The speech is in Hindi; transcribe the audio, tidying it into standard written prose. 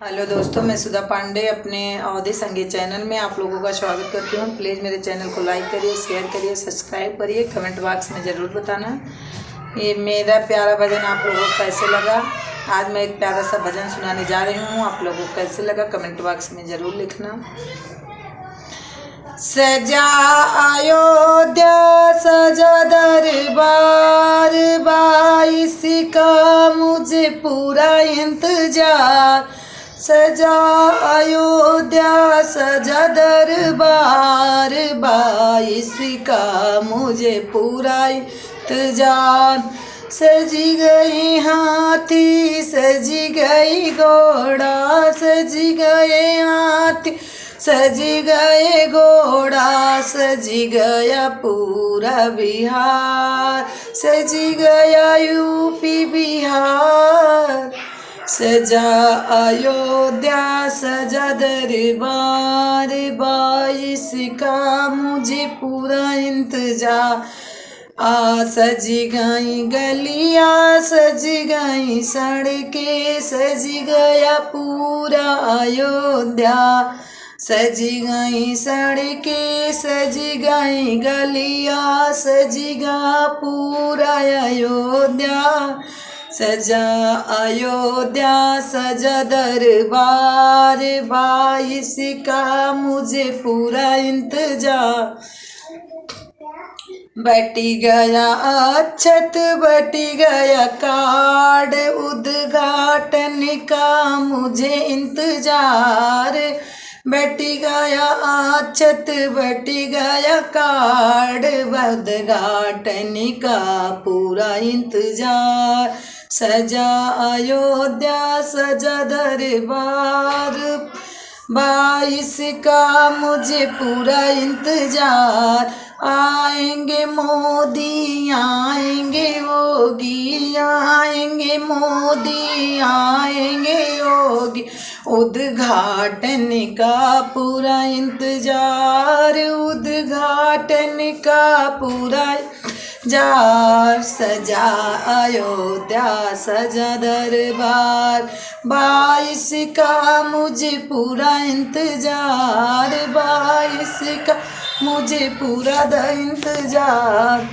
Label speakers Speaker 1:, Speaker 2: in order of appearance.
Speaker 1: हेलो दोस्तों, मैं सुधा पांडे अपने अवधि संगीत चैनल में आप लोगों का स्वागत करती हूँ। प्लीज़ मेरे चैनल को लाइक करिए, शेयर करिए, सब्सक्राइब करिए। कमेंट बॉक्स में ज़रूर बताना ये मेरा प्यारा भजन आप लोगों को कैसे लगा। आज मैं एक प्यारा सा भजन सुनाने जा रही हूँ, आप लोगों को कैसे लगा कमेंट बॉक्स में ज़रूर लिखना। सजा अयोध्या सजा दरबार, 22 का मुझे पूरा इंतजार। सजा अयोध्या सजा दरबार, 22 का मुझे पूरा इंतजार। सजी गई हाथी सजी गई घोड़ा, सजी गए हाथी सजी गए घोड़ा, सजी गया पूरा बिहार, सजी गया यूपी बिहार। सजा अयोध्या सजा दरबार, 22 का मुझे पूरा इंतजार। सजी गई गलियाँ सजी गई सड़कें, सजी गया पूरा अयोध्या। सजी गई सड़कें सजी गई गलियाँ, सजी गया पूरा अयोध्या। सजा अयोध्या सजा दरबार, 22 का मुझे पूरा इंतजार। बटी गया अक्षत बटी गया कार्ड, उद्घाटन का मुझे इंतजार। बटी गया अक्षत बटी गया कार्ड, उद्घाटन का पूरा इंतजार। सजा अयोध्या सजा दरबार, 22 का मुझे पूरा इंतजार। आएंगे मोदी आएंगे योगी, आएंगे मोदी आएंगे योगी, उद्घाटन का पूरा इंतजार, उद्घाटन का पूरा इंतजार। सजा अयोध्या सजा दरबार, 22 का मुझे पूरा इंतजार, 22 का मुझे पूरा इंतजार।